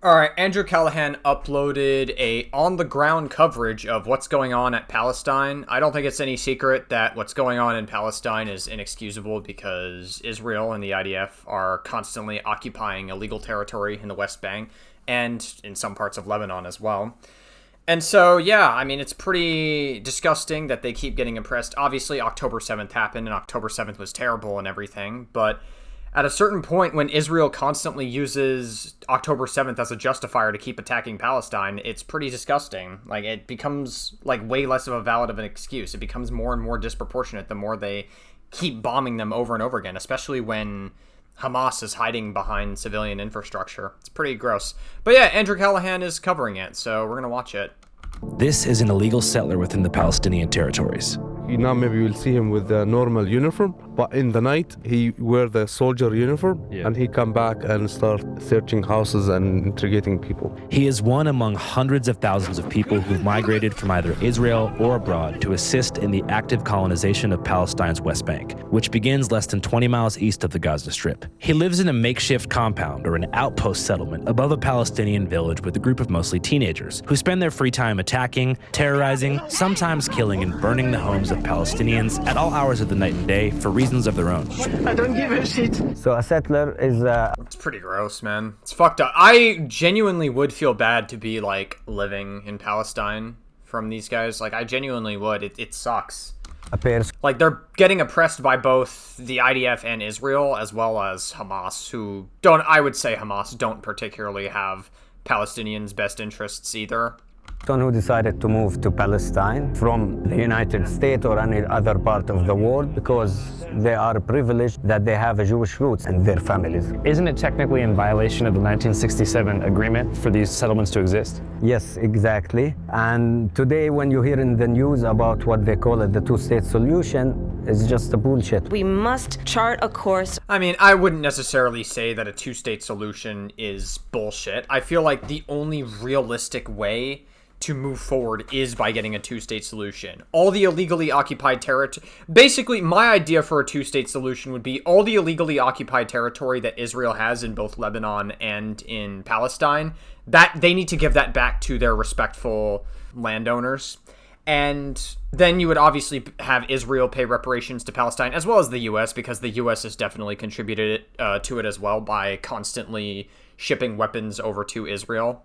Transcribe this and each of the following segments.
All right, Andrew Callaghan uploaded a on-the-ground coverage of what's going on at Palestine. I don't think it's any secret that what's going on in Palestine is inexcusable because Israel and the IDF are constantly occupying illegal territory in the West Bank and in some parts of Lebanon as well. And so, yeah, I mean, it's pretty disgusting that they keep getting impressed. Obviously, October 7th happened, and October 7th was terrible and everything, but at a certain point, when Israel constantly uses October 7th as a justifier to keep attacking Palestine, it's pretty disgusting. Like, it becomes, like, way less of a valid of an excuse. It becomes more and more disproportionate the more they keep bombing them over and over again, especially when Hamas is hiding behind civilian infrastructure. It's pretty gross. But yeah, Andrew Callaghan is covering it, so we're gonna watch it. This is an illegal settler within the Palestinian territories. Now maybe you'll see him with the normal uniform, but in the night he wear the soldier uniform, and he come back and start searching houses and interrogating people. He is one among hundreds of thousands of people who've migrated from either Israel or abroad to assist in the active colonization of Palestine's West Bank, which begins less than 20 miles east of the Gaza Strip. He lives in a makeshift compound or an outpost settlement above a Palestinian village with a group of mostly teenagers who spend their free time attacking, terrorizing, sometimes killing and burning the homes of Palestinians at all hours of the night and day for reasons of their own. I don't give a shit. So a settler is It's pretty gross, man. It's fucked up. I genuinely would feel bad to be, like, living in Palestine from these guys. Like, I genuinely would. It sucks. a person. Like, they're getting oppressed by both the IDF and Israel, as well as Hamas, who don't, I would say Hamas don't particularly have Palestinians' best interests either. Who decided to move to Palestine from the United States or any other part of the world because they are privileged that they have a Jewish roots in their families. Isn't it technically in violation of the 1967 agreement for these settlements to exist? Yes, exactly. And today when you hear in the news about what they call it the two-state solution, it's just a bullshit. We must chart a course. I mean, I wouldn't necessarily say that a two-state solution is bullshit. I feel like the only realistic way to move forward is by getting a two-state solution. All the illegally occupied territory... Basically, my idea for a two-state solution would be all the illegally occupied territory that Israel has in both Lebanon and in Palestine, that they need to give that back to their respectful landowners. And then you would obviously have Israel pay reparations to Palestine, as well as the U.S., because the U.S. has definitely contributed to it as well by constantly shipping weapons over to Israel.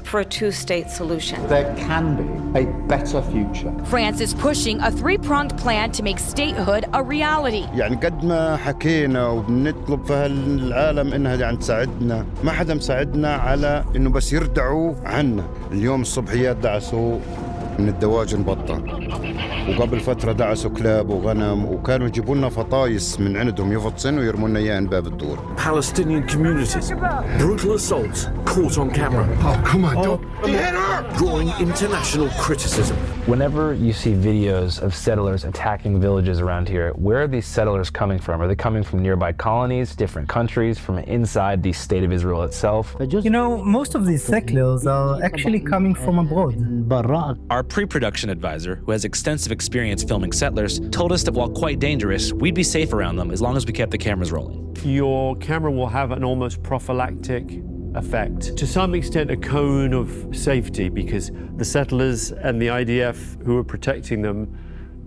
For a two-state solution. There can be a better future. France is pushing a three-pronged plan to make statehood a reality. يعني قد ما حكينا وبنطلب في هالعالم انها يعني تساعدنا، ما حدا مساعدنا على انه بس يردعوا عنا. اليوم الصبحيات دعسوا من الدواجن بطة، وقبل فترة دعسوا كلاب وغنم، وكانوا يجيبوا لنا فطايس من عندهم يفطسن ويرموا لنا اياها من باب الدور. Palestinian communities, brutal assaults caught on camera. Oh, come on, don't hit her! Drawing international criticism. Whenever you see videos of settlers attacking villages around here, where are these settlers coming from? Are they coming from nearby colonies, different countries, from inside the state of Israel itself? You know, most of these settlers are actually coming from abroad. Our pre-production advisor, who has extensive experience filming settlers, told us that while quite dangerous, we'd be safe around them as long as we kept the cameras rolling. Your camera will have an almost prophylactic effect. To some extent, a cone of safety, because the settlers and the IDF who are protecting them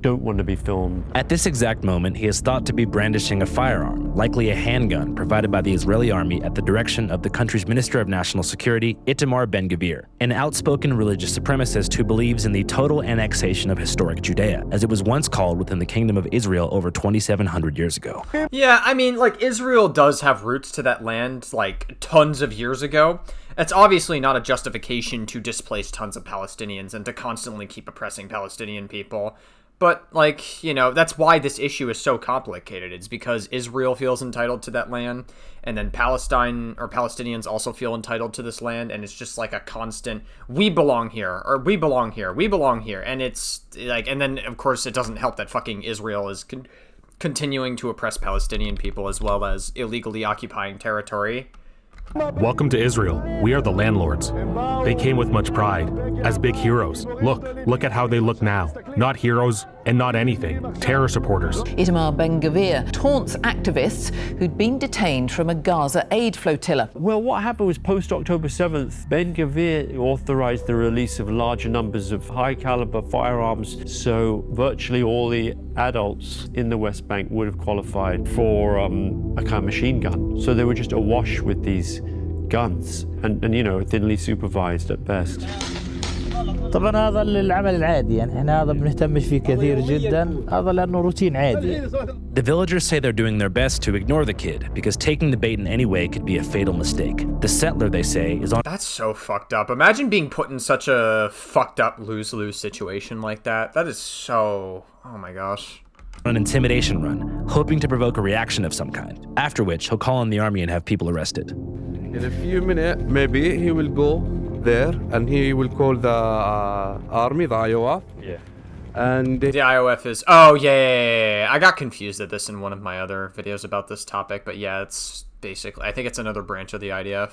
don't want to be filmed. At this exact moment, he is thought to be brandishing a firearm, likely a handgun provided by the Israeli army at the direction of the country's Minister of National Security, Itamar Ben-Gvir, an outspoken religious supremacist who believes in the total annexation of historic Judea, as it was once called within the Kingdom of Israel over 2,700 years ago. Yeah, I mean, like, Israel does have roots to that land, like, tons of years ago. It's obviously not a justification to displace tons of Palestinians and to constantly keep oppressing Palestinian people. But, like, you know, that's why this issue is so complicated. It's because Israel feels entitled to that land, and then Palestine, or Palestinians also feel entitled to this land, and it's just like a constant, we belong here, or we belong here, we belong here, and it's, like, and then, of course, it doesn't help that fucking Israel is continuing to oppress Palestinian people, as well as illegally occupying territory. Welcome to Israel. We are the landlords. They came with much pride, as big heroes. Look at how they look now. Not heroes, and not anything, terror supporters. Itamar Ben-Gvir taunts activists who'd been detained from a Gaza aid flotilla. Well, what happened was post-October 7th, Ben-Gvir authorized the release of larger numbers of high-caliber firearms, so virtually all the adults in the West Bank would have qualified for a kind of machine gun. So they were just awash with these guns and you know, thinly supervised at best. طبعا هذا العمل العادي يعني احنا هذا بنهتمش فيه كثير جدا هذا لانه روتين عادي. The villagers say they're doing their best to ignore the kid because taking the bait in any way could be a fatal mistake. The settler, they say, is on— That's so fucked up. Imagine being put in such a fucked up lose-lose situation like that. That is so— oh my gosh. an intimidation run, hoping to provoke a reaction of some kind, after which he'll call in the army and have people arrested. In a few minutes, maybe, he will go there and he will call the army, the IOF. Yeah. And the IOF is— oh, yeah. I got confused at this in one of my other videos about this topic, but yeah, it's basically— I think it's another branch of the IDF.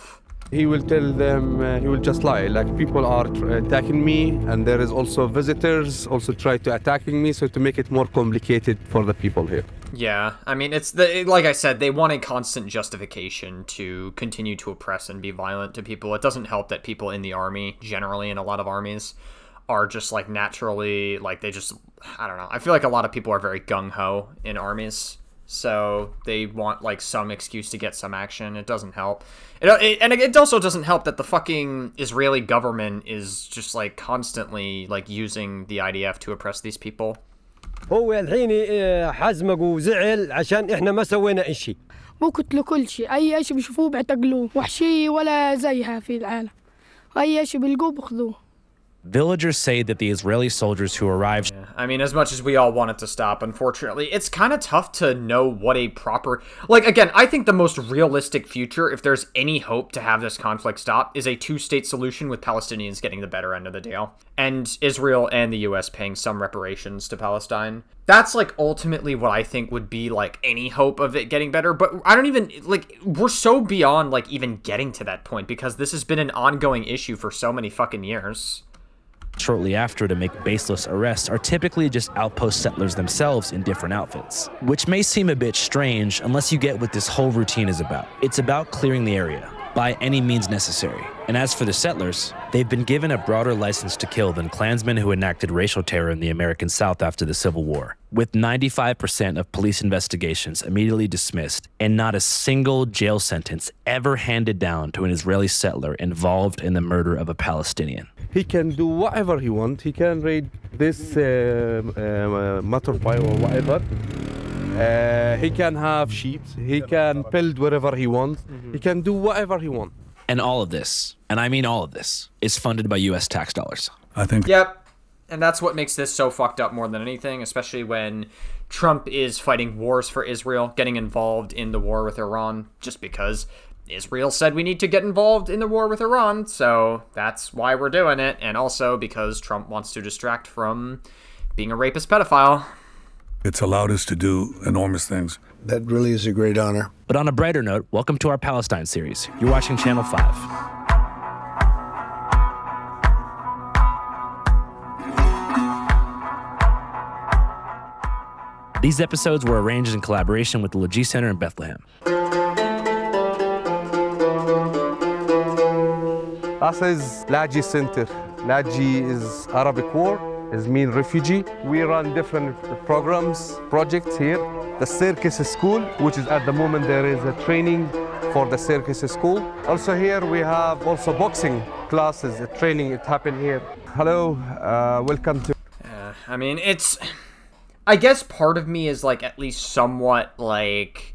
He will tell them, he will just lie, like people are attacking me, and there is also visitors also try to attacking me, so to make it more complicated for the people here. Yeah, I mean, it's like I said, they want a constant justification to continue to oppress and be violent to people. It doesn't help that people in the army, generally in a lot of armies, are just like naturally, like they just— I don't know. I feel like a lot of people are very gung-ho in armies. So they want like some excuse to get some action. It doesn't help. And it also doesn't help that the fucking Israeli government is just like constantly like using the IDF to oppress these people. هو الحين حزمق وزعل عشان احنا ما سوينا شيء. مو قتلوا كل شيء، أي شيء بيشوفوه بيعتقلوه، وحشية ولا زيها في العالم. أي شيء بيلقوه بياخذوه. Villagers say that the Israeli soldiers who arrived— yeah. I mean, as much as we all want it to stop, unfortunately, it's kind of tough to know what a proper— like, again, I think the most realistic future, if there's any hope to have this conflict stop, is a two-state solution with Palestinians getting the better end of the deal, and Israel and the US paying some reparations to Palestine. That's, like, ultimately what I think would be, like, any hope of it getting better, but I don't even— like, we're so beyond, like, even getting to that point, because this has been an ongoing issue for so many fucking years. Shortly after to make baseless arrests are typically just outpost settlers themselves in different outfits, which may seem a bit strange unless you get what this whole routine is about. It's about clearing the area by any means necessary. And as for the settlers, they've been given a broader license to kill than Klansmen who enacted racial terror in the American South after the Civil War, with 95% of police investigations immediately dismissed and not a single jail sentence ever handed down to an Israeli settler involved in the murder of a Palestinian. He can do whatever he wants. He can raid this motorbike or whatever. He can have sheep. He can build wherever he wants. He can do whatever he wants. And all of this, and I mean all of this, is funded by US tax dollars. I think. Yep. And that's what makes this so fucked up more than anything, especially when Trump is fighting wars for Israel, getting involved in the war with Iran, just because Israel said we need to get involved in the war with Iran, so that's why we're doing it, and also because Trump wants to distract from being a rapist pedophile. It's allowed us to do enormous things. That really is a great honor. But on a brighter note, welcome to our Palestine series. You're watching Channel 5. These episodes were arranged in collaboration with the Lajee Center in Bethlehem. This is Lajee Center. Lajee is Arabic word, it means refugee. We run different programs, projects here. The circus school, which is at the moment there is a training for the circus school. Also here we have also boxing classes, a training, it happened here. Hello, welcome to— I mean, it's— I guess part of me is like at least somewhat like—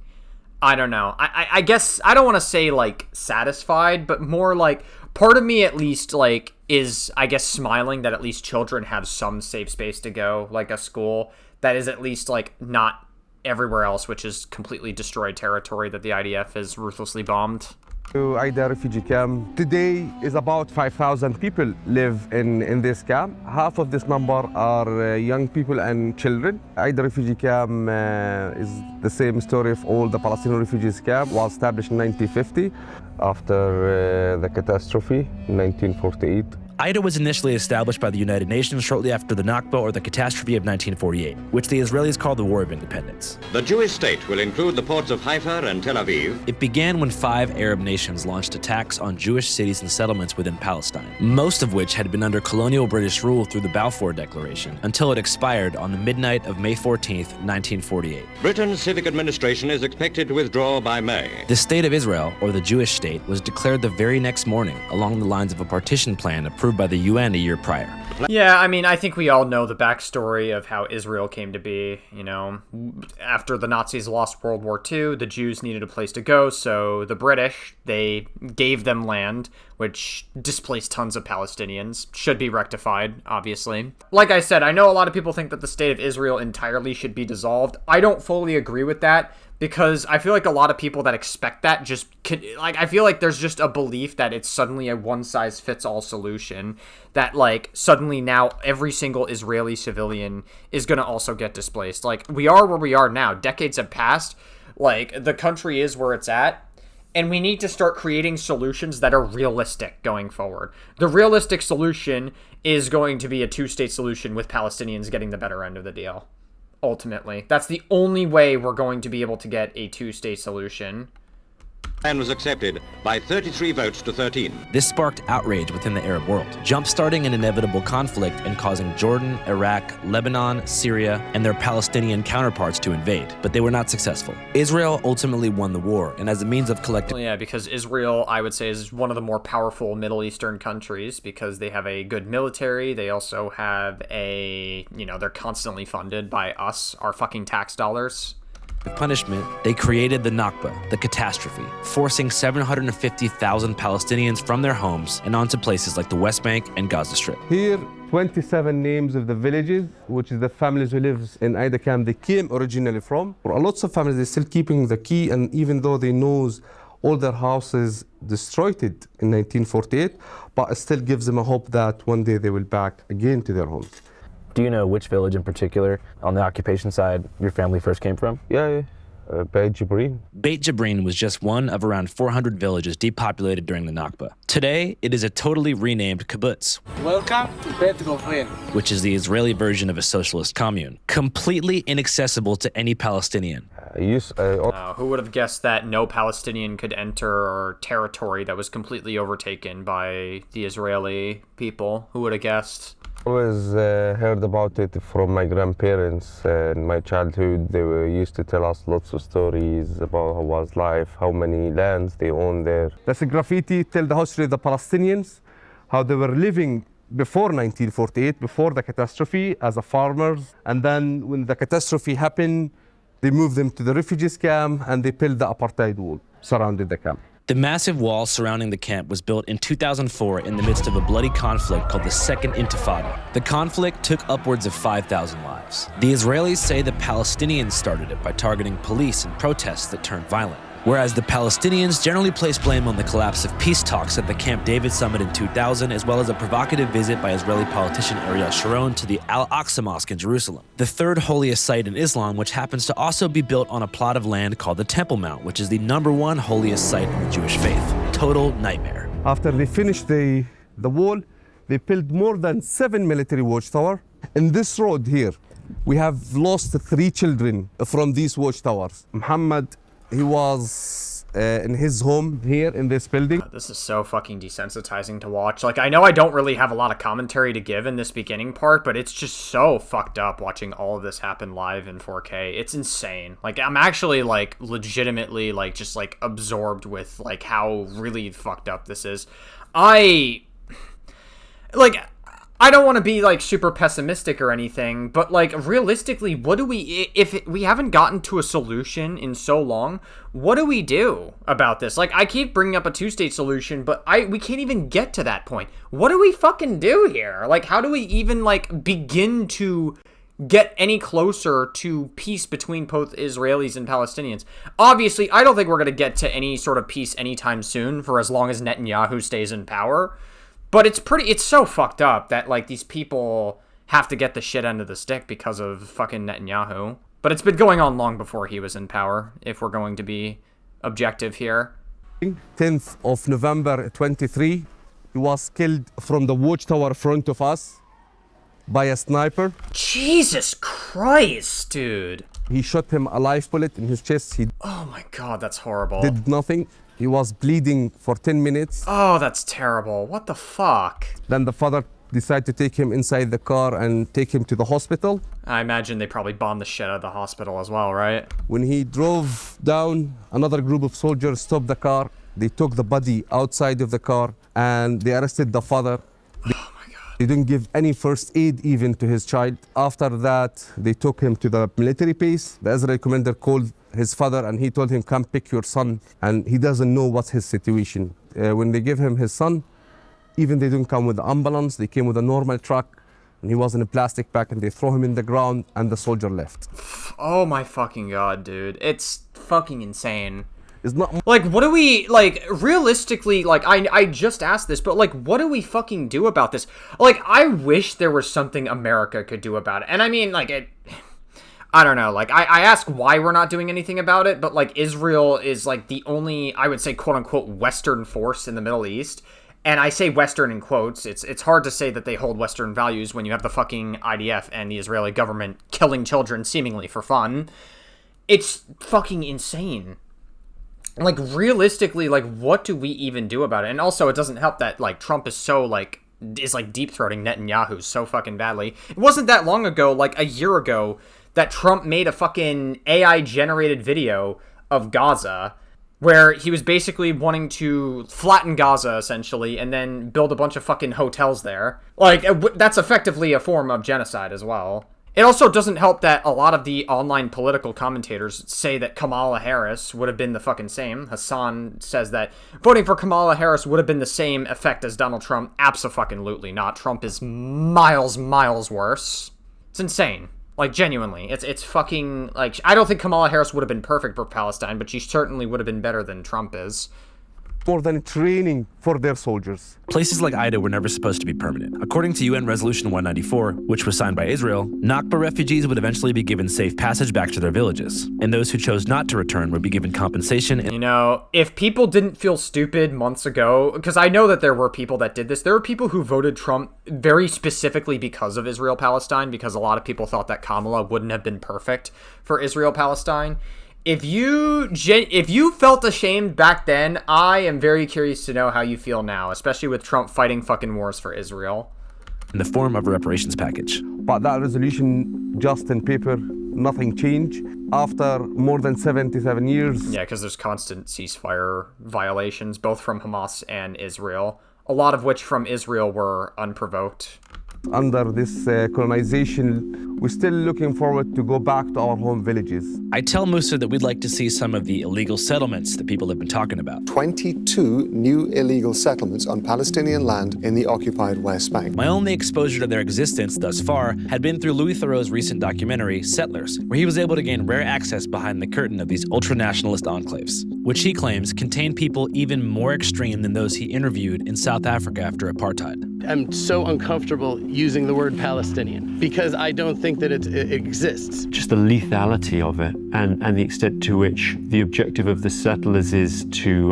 I don't know. I guess I don't want to say like satisfied, but more like part of me at least like is, I guess, smiling that at least children have some safe space to go, like a school that is at least like not everywhere else, which is completely destroyed territory that the IDF has ruthlessly bombed. Aida refugee camp. Today is about 5,000 people live in this camp. Half of this number are young people and children. Aida refugee camp is the same story of all the Palestinian refugees camp. Was established in 1950 after the catastrophe in 1948. IDA was initially established by the United Nations shortly after the Nakba, or the catastrophe of 1948, which the Israelis called the War of Independence. The Jewish state will include the ports of Haifa and Tel Aviv. It began when 5 Arab nations launched attacks on Jewish cities and settlements within Palestine, most of which had been under colonial British rule through the Balfour Declaration, until it expired on the midnight of May 14th, 1948. Britain's civic administration is expected to withdraw by May. The State of Israel, or the Jewish state, was declared the very next morning, along the lines of a partition plan approved by the UN a year prior. Yeah, I mean, I think we all know the backstory of how Israel came to be. You know, after the Nazis lost World War II, the Jews needed a place to go, so the British, they gave them land, which displaced tons of Palestinians. Should be rectified, obviously. Like I said, I know a lot of people think that the State of Israel entirely should be dissolved. I don't fully agree with that, because I feel like a lot of people that expect that I feel like there's just a belief that it's suddenly a one-size-fits-all solution, that, like, suddenly now every single Israeli civilian is gonna also get displaced. Like, we are where we are now. Decades have passed. Like, the country is where it's at, and we need to start creating solutions that are realistic going forward. The realistic solution is going to be a two-state solution with Palestinians getting the better end of the deal. Ultimately, that's the only way we're going to be able to get a two-state solution. And was accepted by 33 votes to 13. This sparked outrage within the Arab world, jump-starting an inevitable conflict and causing Jordan, Iraq, Lebanon, Syria, and their Palestinian counterparts to invade, but they were not successful. Israel ultimately won the war, and as a means of collective... Yeah, because Israel, I would say, is one of the more powerful Middle Eastern countries, because they have a good military. They also have a, they're constantly funded by us, our fucking tax dollars. With punishment, they created the Nakba, the catastrophe, forcing 750,000 Palestinians from their homes and onto places like the West Bank and Gaza Strip. Here, 27 names of the villages, which is the families who live in Ida camp they came originally from. For lots of families, they're still keeping the key, and even though they knows all their houses destroyed in 1948, but it still gives them a hope that one day they will back again to their homes. Do you know which village in particular on the occupation side your family first came from? Yeah. Beit Jibrin. Beit Jibrin was just one of around 400 villages depopulated during the Nakba. Today, it is a totally renamed kibbutz. Welcome to Beit Jibrin, which is the Israeli version of a socialist commune, completely inaccessible to any Palestinian. Who would have guessed that no Palestinian could enter territory that was completely overtaken by the Israeli people? Who would have guessed? I always heard about it from my grandparents. In my childhood, they used to tell us lots of stories about how was life, how many lands they owned there. That's a graffiti tell the history of the Palestinians, how they were living before 1948, before the catastrophe, as a farmers. And then when the catastrophe happened, they moved them to the refugees camp and they built the apartheid wall surrounding the camp. The massive wall surrounding the camp was built in 2004 in the midst of a bloody conflict called the Second Intifada. The conflict took upwards of 5,000 lives. The Israelis say the Palestinians started it by targeting police and protests that turned violent, whereas the Palestinians generally place blame on the collapse of peace talks at the Camp David summit in 2000, as well as a provocative visit by Israeli politician Ariel Sharon to the Al-Aqsa Mosque in Jerusalem, the third holiest site in Islam, which happens to also be built on a plot of land called the Temple Mount, which is the #1 holiest site in the Jewish faith. Total nightmare. After they finished the wall, they built more than 7 military watchtowers. In this road here, we have lost 3 children from these watchtowers. Muhammad, he was in his home here in this building. This is so fucking desensitizing to watch. Like, I know I don't really have a lot of commentary to give in this beginning part, but it's just so fucked up watching all of this happen live in 4K. It's insane. Like, I'm actually, like, legitimately, like, just, like, absorbed with, like, how really fucked up this is. I don't want to be, like, super pessimistic or anything, but, like, realistically, if we haven't gotten to a solution in so long, what do we do about this? Like, I keep bringing up a two-state solution, but we can't even get to that point. What do we fucking do here? Like, how do we even, like, begin to get any closer to peace between both Israelis and Palestinians? Obviously, I don't think we're going to get to any sort of peace anytime soon for as long as Netanyahu stays in power. But it's so fucked up that, like, these people have to get the shit end of the stick because of fucking Netanyahu. But it's been going on long before he was in power, if we're going to be objective here. 10th of November 23, He was killed from the watchtower front of us by a sniper. Jesus Christ, dude. He shot him a live bullet in his chest. He Oh my god, that's horrible. did nothing. He was bleeding for 10 minutes. Oh, that's terrible. What the fuck? Then the father decided to take him inside the car and take him to the hospital. I imagine they probably bombed the shit out of the hospital as well, right? When he drove down, another group of soldiers stopped the car. They took the body outside of the car and they arrested the father. They didn't give any first aid even to his child. After that, they took him to the military base. The Israeli commander called his father and he told him, come pick your son. And he doesn't know what's his situation. When they give him his son, even they didn't come with the ambulance, they came with a normal truck and he was in a plastic bag and they throw him in the ground and the soldier left. Oh my fucking god, dude. It's fucking insane. It's not like, what do we, like, realistically, like, I just asked this, but, like, what do we fucking do about this? Like, I wish there was something America could do about it. And I mean, like, I don't know, like, I ask why we're not doing anything about it, but, like, Israel is, like, the only, I would say, quote-unquote, Western force in the Middle East. And I say Western in quotes. It's hard to say that they hold Western values when you have the fucking IDF and the Israeli government killing children seemingly for fun. It's fucking insane. Like, realistically, like, what do we even do about it? And also, it doesn't help that, like, Trump is so, like, deep-throating Netanyahu so fucking badly. It wasn't that long ago, like, a year ago, that Trump made a fucking AI-generated video of Gaza, where he was basically wanting to flatten Gaza, essentially, and then build a bunch of fucking hotels there. Like, that's effectively a form of genocide as well. It also doesn't help that a lot of the online political commentators say that Kamala Harris would have been the fucking same. Hassan says that voting for Kamala Harris would have been the same effect as Donald Trump. Abso-fucking-lutely not. Trump is miles worse. It's insane. Like, genuinely. It's fucking, like, I don't think Kamala Harris would have been perfect for Palestine, but she certainly would have been better than Trump is. More than training for their soldiers. Places like Ida were never supposed to be permanent. According to UN Resolution 194, which was signed by Israel, Nakba refugees would eventually be given safe passage back to their villages, and those who chose not to return would be given compensation. You know, if people didn't feel stupid months ago, because I know that there were people that did this, there were people who voted Trump very specifically because of Israel-Palestine, because a lot of people thought that Kamala wouldn't have been perfect for Israel-Palestine. If you felt ashamed back then, I am very curious to know how you feel now, especially with Trump fighting fucking wars for Israel. In the form of a reparations package. But that resolution, just in paper, nothing changed. After more than 77 years. Yeah, because there's constant ceasefire violations, both from Hamas and Israel, a lot of which from Israel were unprovoked. Under this colonization, we're still looking forward to go back to our home villages. I tell Musa that we'd like to see some of the illegal settlements that people have been talking about. 22 new illegal settlements on Palestinian land in the occupied West Bank. My only exposure to their existence thus far had been through Louis Theroux's recent documentary, Settlers, where he was able to gain rare access behind the curtain of these ultra-nationalist enclaves, which he claims contain people even more extreme than those he interviewed in South Africa after apartheid. I'm so uncomfortable using the word Palestinian because I don't think that it exists. Just the lethality of it and the extent to which the objective of the settlers is to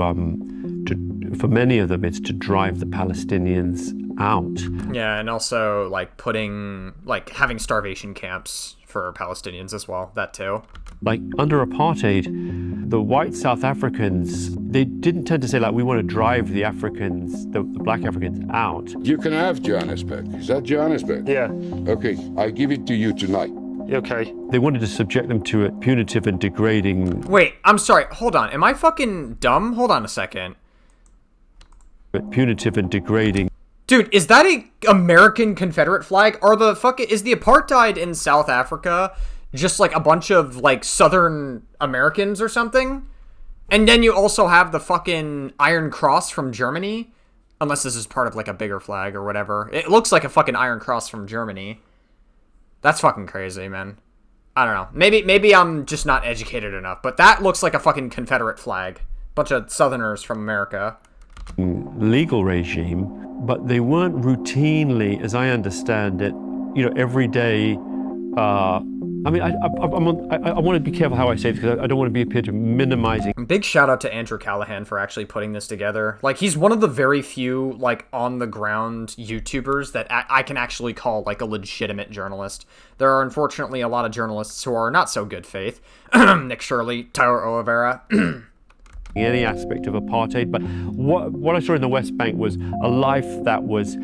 for many of them, it's to drive the Palestinians out. Yeah, and also like having starvation camps for Palestinians as well, that too. Like under apartheid, the white South Africans, they didn't tend to say like, we want to drive the Africans, the black Africans out. You can have Johannesburg. Is that Johannesburg? Yeah. Okay, I give it to you tonight. Okay. They wanted to subject them to a punitive and degrading... Wait, I'm sorry, hold on. Am I fucking dumb? Hold on a second. Punitive and degrading. Dude, is that a American Confederate flag? Is the apartheid in South Africa just like a bunch of like Southern Americans or something? And then you also have the fucking Iron Cross from Germany? Unless this is part of like a bigger flag or whatever. It looks like a fucking Iron Cross from Germany. That's fucking crazy, man. I don't know. Maybe I'm just not educated enough, but that looks like a fucking Confederate flag. Bunch of Southerners from America. Legal regime, but they weren't routinely, as I understand it, every day I mean, I want to be careful how I say this because I don't want to be appear to minimizing. Big shout out to Andrew Callaghan for actually putting this together. Like, he's one of the very few, like, on-the-ground YouTubers that I can actually call, like, a legitimate journalist. There are, unfortunately, a lot of journalists who are not so good faith. Nick Shirley, Tyler Oliveira. Any aspect of apartheid, but what I saw in the West Bank was a life that was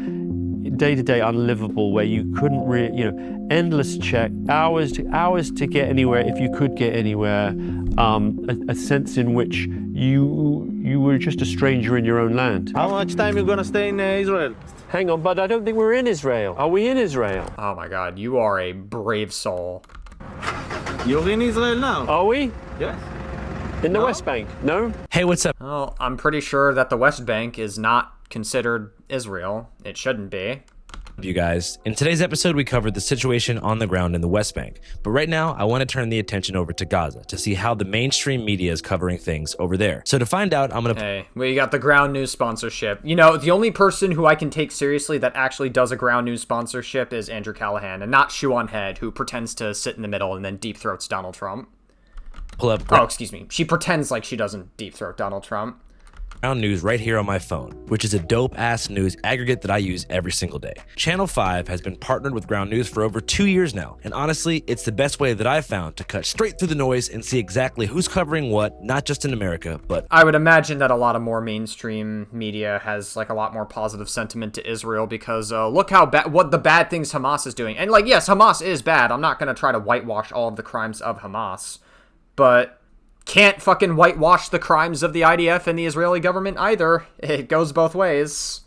day-to-day unlivable, where you couldn't really, endless check, hours to get anywhere, if you could get anywhere, a sense in which you were just a stranger in your own land. How much time you gonna stay in Israel? Hang on, but I don't think we're in Israel. Are we in Israel? Oh my god, you are a brave soul. You're in Israel now? Are we? Yes. In the West Bank? No? Hey, what's up? Well, I'm pretty sure that the West Bank is not considered Israel. It shouldn't be. You guys. In today's episode, we covered the situation on the ground in the West Bank. But right now, I want to turn the attention over to Gaza to see how the mainstream media is covering things over there. So to find out, I'm going to... Hey, we got the ground news sponsorship. The only person who I can take seriously that actually does a ground news sponsorship is Andrew Callaghan, and not Shoe on Head, who pretends to sit in the middle and then deep throats Donald Trump. Pull up... Oh, excuse me. She pretends like she doesn't deep throat Donald Trump. Ground news right here on my phone, which is a dope-ass news aggregate that I use every single day. Channel 5 has been partnered with Ground News for over 2 years now, and honestly, it's the best way that I've found to cut straight through the noise and see exactly who's covering what, not just in America, but... I would imagine that a lot of more mainstream media has, like, a lot more positive sentiment to Israel because, look how what the bad things Hamas is doing. And, like, yes, Hamas is bad. I'm not going to try to whitewash all of the crimes of Hamas, but... can't fucking whitewash the crimes of the IDF and the Israeli government either. It goes both ways.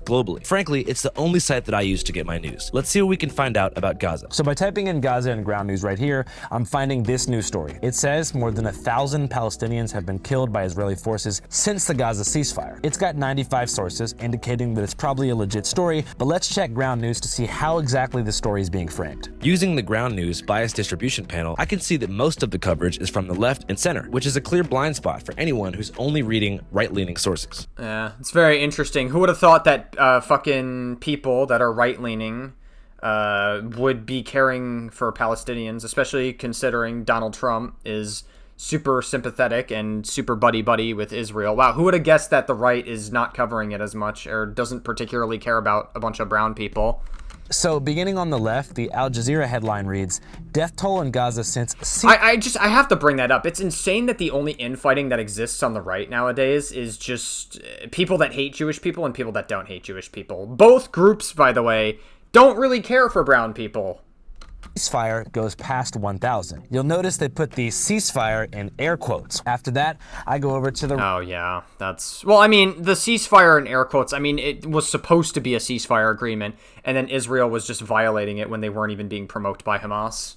Globally. Frankly, it's the only site that I use to get my news. Let's see what we can find out about Gaza. So by typing in Gaza and ground news right here, I'm finding this news story. It says more than 1,000 Palestinians have been killed by Israeli forces since the Gaza ceasefire. It's got 95 sources, indicating that it's probably a legit story, but let's check ground news to see how exactly the story is being framed. Using the ground news bias distribution panel, I can see that most of the coverage is from the left and center, which is a clear blind spot for anyone who's only reading right-leaning sources. Yeah, it's very interesting. Who would have thought that fucking people that are right-leaning would be caring for Palestinians, especially considering Donald Trump is super sympathetic and super buddy-buddy with Israel. Wow, who would have guessed that the right is not covering it as much or doesn't particularly care about a bunch of brown people? So, beginning on the left, the Al Jazeera headline reads, "Death toll in Gaza since..." I have to bring that up. It's insane that the only infighting that exists on the right nowadays is just people that hate Jewish people and people that don't hate Jewish people. Both groups, by the way, don't really care for brown people. Ceasefire goes past 1,000. You'll notice they put the ceasefire in air quotes. After that, I go over to the... Oh, yeah, that's... Well, I mean, the ceasefire in air quotes, I mean, it was supposed to be a ceasefire agreement, and then Israel was just violating it when they weren't even being promoted by Hamas.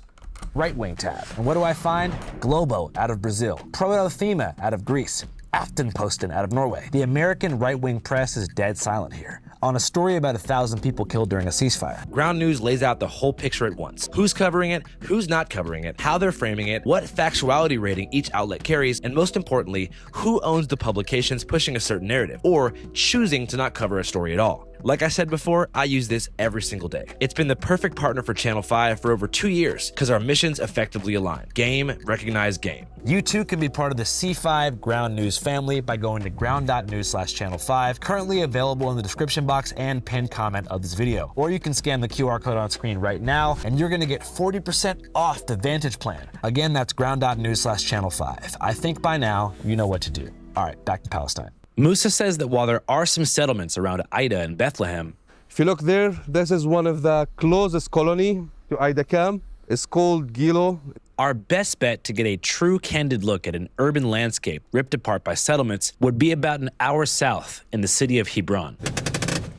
Right-wing tab. And what do I find? Globo out of Brazil. Proto-Thema out of Greece. Aftenposten out of Norway. The American right-wing press is dead silent here. On a story about 1,000 people killed during a ceasefire, Ground News lays out the whole picture at once. Who's covering it, who's not covering it, how they're framing it, what factuality rating each outlet carries, and most importantly, who owns the publications pushing a certain narrative, or choosing to not cover a story at all. Like I said before, I use this every single day. It's been the perfect partner for Channel 5 for over 2 years, because our missions effectively align. Game, recognize game. You too can be part of the C5 Ground News family by going to ground.news/channel5, currently available in the description box and pinned comment of this video. Or you can scan the QR code on screen right now, and you're gonna get 40% off the Vantage plan. Again, that's ground.news/channel5. I think by now, you know what to do. All right, back to Palestine. Musa says that while there are some settlements around Ida and Bethlehem, if you look there, this is one of the closest colony to Ida camp. It's called Gilo. Our best bet to get a true candid look at an urban landscape ripped apart by settlements would be about an hour south in the city of Hebron.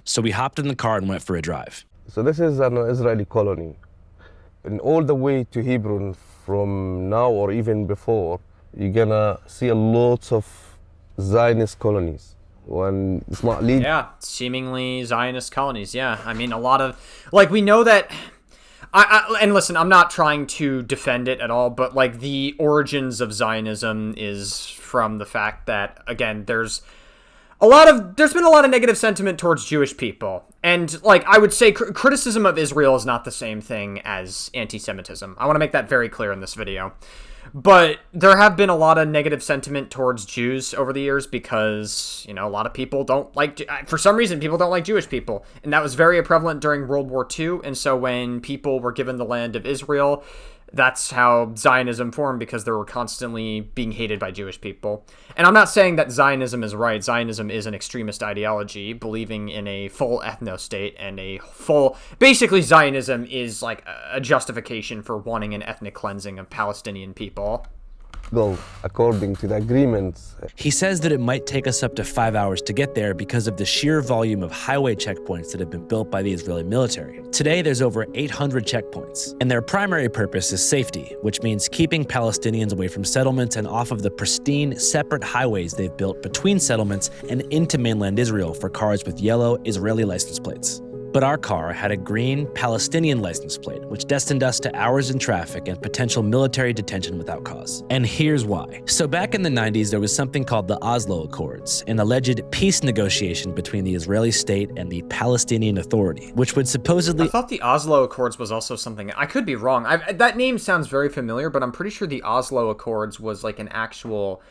So we hopped in the car and went for a drive. So this is an Israeli colony. And all the way to Hebron from now or even before, you're gonna see lots of Zionist colonies. When it's not legal. Yeah, seemingly Zionist colonies. Yeah, I mean, a lot of, like, we know that. And listen, I'm not trying to defend it at all, but like the origins of Zionism is from the fact that, again, there's there's been a lot of negative sentiment towards Jewish people. And, like, I would say criticism of Israel is not the same thing as anti-Semitism. I want to make that very clear in this video. But there have been a lot of negative sentiment towards Jews over the years because, a lot of people don't like, for some reason, people don't like Jewish people. And that was very prevalent during World War II. And so when people were given the land of Israel, that's how Zionism formed, because they were constantly being hated by Jewish people. And I'm not saying that Zionism is right. Zionism is an extremist ideology, believing in a full ethno-state and basically Zionism is like a justification for wanting an ethnic cleansing of Palestinian people. According to the agreements. He says that it might take us up to 5 hours to get there because of the sheer volume of highway checkpoints that have been built by the Israeli military. Today, there's over 800 checkpoints, and their primary purpose is safety, which means keeping Palestinians away from settlements and off of the pristine, separate highways they've built between settlements and into mainland Israel for cars with yellow Israeli license plates. But our car had a green Palestinian license plate, which destined us to hours in traffic and potential military detention without cause. And here's why. So back in the 90s, there was something called the Oslo Accords, an alleged peace negotiation between the Israeli state and the Palestinian Authority, which would supposedly— I thought the Oslo Accords was also something— I could be wrong. That name sounds very familiar, but I'm pretty sure the Oslo Accords was like an actual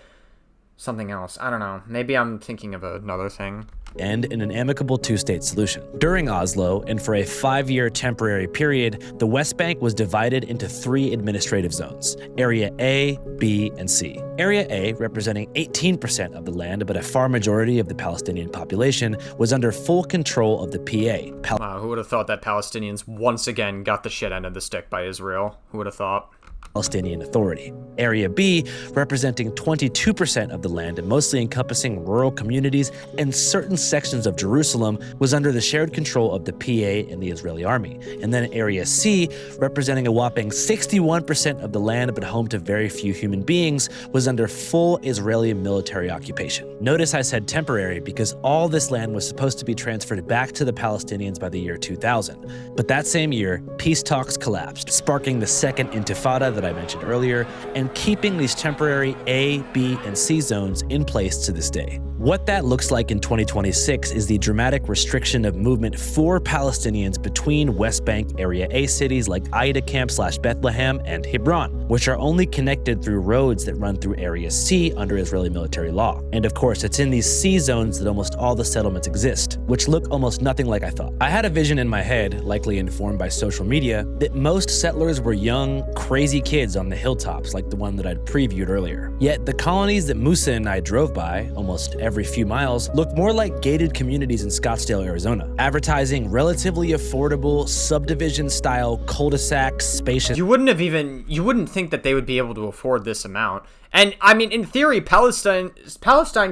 something else. I don't know. Maybe I'm thinking of another thing. And in an amicable two-state solution. During Oslo, and for a 5-year temporary period, the West Bank was divided into 3 administrative zones: Area A, B, and C. Area A, representing 18% of the land, but a far majority of the Palestinian population, was under full control of the PA. Wow, who would have thought that Palestinians once again got the shit end of the stick by Israel? Who would have thought? Palestinian Authority. Area B, representing 22% of the land and mostly encompassing rural communities and certain sections of Jerusalem, was under the shared control of the PA and the Israeli army. And then Area C, representing a whopping 61% of the land but home to very few human beings, was under full Israeli military occupation. Notice I said temporary because all this land was supposed to be transferred back to the Palestinians by the year 2000. But that same year, peace talks collapsed, sparking the Second Intifada that I mentioned earlier, and keeping these temporary A, B, and C zones in place to this day. What that looks like in 2026 is the dramatic restriction of movement for Palestinians between West Bank Area A cities like Aida Camp/Bethlehem and Hebron, which are only connected through roads that run through Area C under Israeli military law. And of course, it's in these C zones that almost all the settlements exist, which look almost nothing like I thought. I had a vision in my head, likely informed by social media, that most settlers were young, crazy kids on the hilltops like the one that I'd previewed earlier. Yet the colonies that Musa and I drove by, almost every few miles, looked more like gated communities in Scottsdale, Arizona, advertising relatively affordable subdivision-style cul-de-sacs, spacious— You wouldn't think that they would be able to afford this amount. And I mean, in theory, Palestine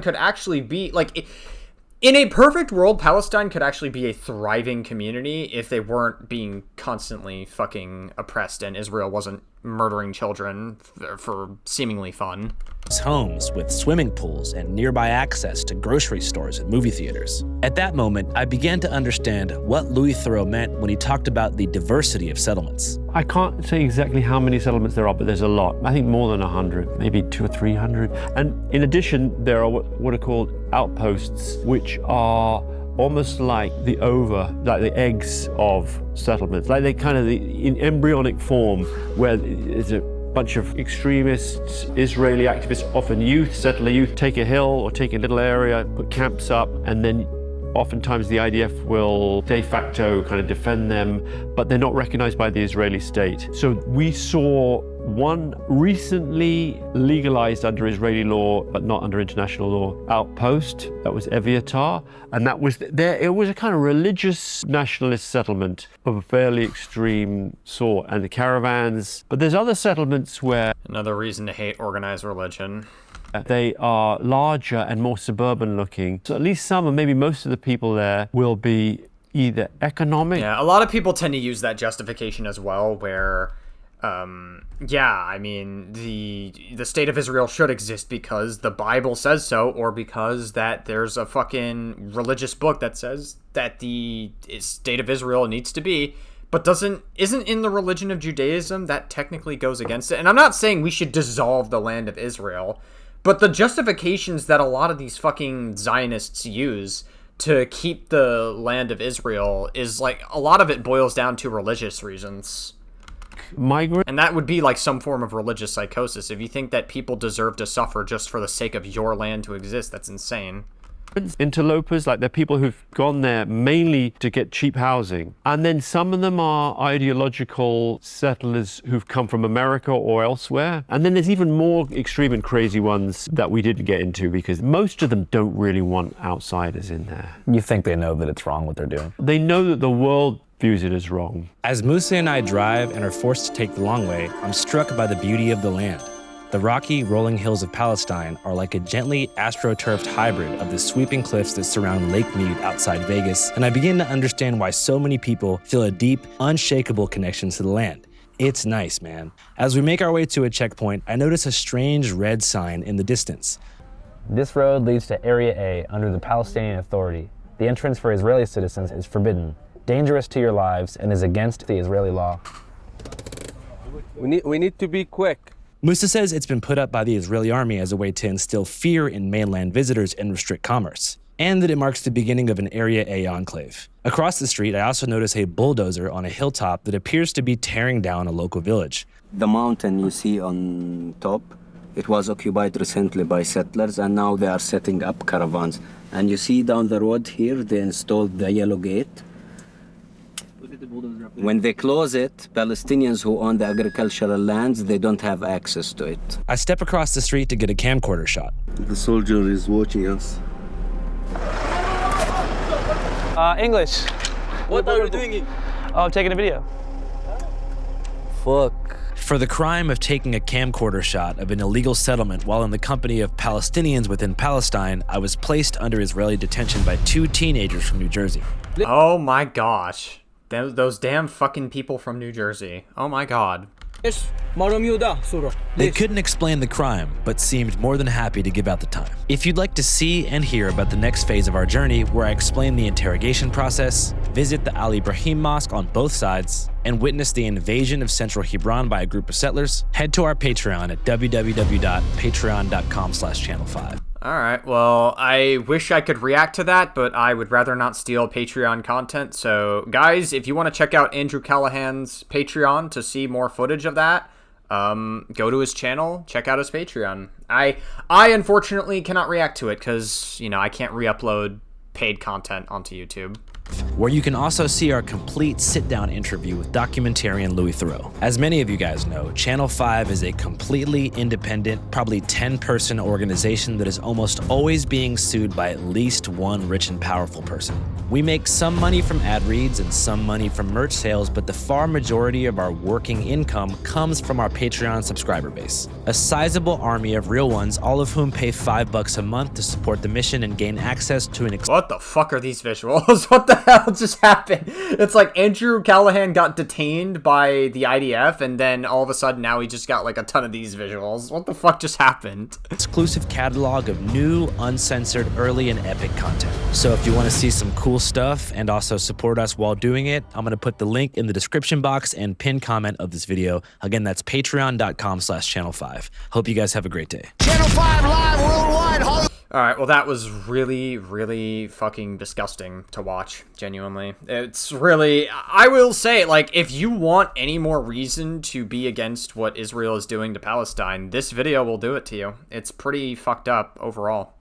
could actually be like— in a perfect world, Palestine could actually be a thriving community if they weren't being constantly fucking oppressed and Israel wasn't murdering children for seemingly fun. Homes with swimming pools and nearby access to grocery stores and movie theaters. At that moment, I began to understand what Louis Theroux meant when he talked about the diversity of settlements. I can't say exactly how many settlements there are, but there's a lot. I think more than 100, maybe 200 or 300. And in addition, there are what are called outposts, which are almost like the eggs of settlements, like they kind of in embryonic form, where there's a bunch of extremists, Israeli activists, often youth, settler youth, take a hill or take a little area, put camps up, and then oftentimes the IDF will de facto kind of defend them, but they're not recognized by the Israeli state. So we saw one recently legalized under Israeli law, but not under international law, outpost. That was Eviatar. And that was there. It was a kind of religious nationalist settlement of a fairly extreme sort. And the caravans. But there's other settlements where— Another reason to hate organized religion. They are larger and more suburban looking. So at least some, or maybe most of the people there will be either economic— Yeah, a lot of people tend to use that justification as well, where I mean, the state of Israel should exist because the Bible says so, or because that there's a fucking religious book that says that the state of Israel needs to be, but isn't in the religion of Judaism that technically goes against it. And I'm not saying we should dissolve the land of Israel, But the justifications that a lot of these fucking Zionists use to keep the land of Israel is like, a lot of it boils down to religious reasons. And that would be like some form of religious psychosis. If you think that people deserve to suffer just for the sake of your land to exist, that's insane. Interlopers, like they're people who've gone there mainly to get cheap housing. And then some of them are ideological settlers who've come from America or elsewhere. And then there's even more extreme and crazy ones that we didn't get into because most of them don't really want outsiders in there. You think they know that it's wrong what they're doing? They know that the world views it as wrong. As Musa and I drive and are forced to take the long way, I'm struck by the beauty of the land. The rocky, rolling hills of Palestine are like a gently astroturfed hybrid of the sweeping cliffs that surround Lake Mead outside Vegas, and I begin to understand why so many people feel a deep, unshakable connection to the land. It's nice, man. As we make our way to a checkpoint, I notice a strange red sign in the distance. This road leads to Area A under the Palestinian Authority. The entrance for Israeli citizens is forbidden, dangerous to your lives, and is against the Israeli law. We need to be quick. Musa says it's been put up by the Israeli army as a way to instill fear in mainland visitors and restrict commerce, and that it marks the beginning of an Area A enclave. Across the street, I also notice a bulldozer on a hilltop that appears to be tearing down a local village. The mountain you see on top, it was occupied recently by settlers, and now they are setting up caravans. And you see down the road here, they installed the yellow gate. When they close it, Palestinians who own the agricultural lands, they don't have access to it. I step across the street to get a camcorder shot. The soldier is watching us. English. What are you doing? Oh, I'm taking a video. Fuck. For the crime of taking a camcorder shot of an illegal settlement while in the company of Palestinians within Palestine, I was placed under Israeli detention by 2 teenagers from New Jersey. Oh my gosh. Those damn fucking people from New Jersey. Oh my god. They couldn't explain the crime, but seemed more than happy to give out the time. If you'd like to see and hear about the next phase of our journey, where I explain the interrogation process, visit the Al Ibrahim Mosque on both sides, and witness the invasion of Central Hebron by a group of settlers, head to our Patreon at www.patreon.com/channel5. Alright, well, I wish I could react to that, but I would rather not steal Patreon content. So, guys, if you want to check out Andrew Callaghan's Patreon to see more footage of that, go to his channel, check out his Patreon. I unfortunately cannot react to it because, you know, I can't re-upload paid content onto YouTube. Where you can also see our complete sit-down interview with documentarian Louis Theroux. As many of you guys know, Channel 5 is a completely independent, probably 10-person organization that is almost always being sued by at least one rich and powerful person. We make some money from ad reads and some money from merch sales, but the far majority of our working income comes from our Patreon subscriber base. A sizable army of real ones, all of whom pay $5 a month to support the mission and gain access to an What the fuck are these visuals? What the hell just happened? It's like Andrew Callaghan got detained by the IDF, and then all of a sudden now he just got like a ton of these visuals. What the fuck just happened? Exclusive catalog of new, uncensored, early, and epic content. So if you want to see some cool stuff and also support us while doing it, I'm going to put the link in the description box and pinned comment of this video. Again, that's patreon.com/channel5. Hope you guys have a great day. Channel 5 live worldwide. Alright, well that was really, really fucking disgusting to watch, genuinely. It's really, I will say, like, if you want any more reason to be against what Israel is doing to Palestine, this video will do it to you. It's pretty fucked up overall.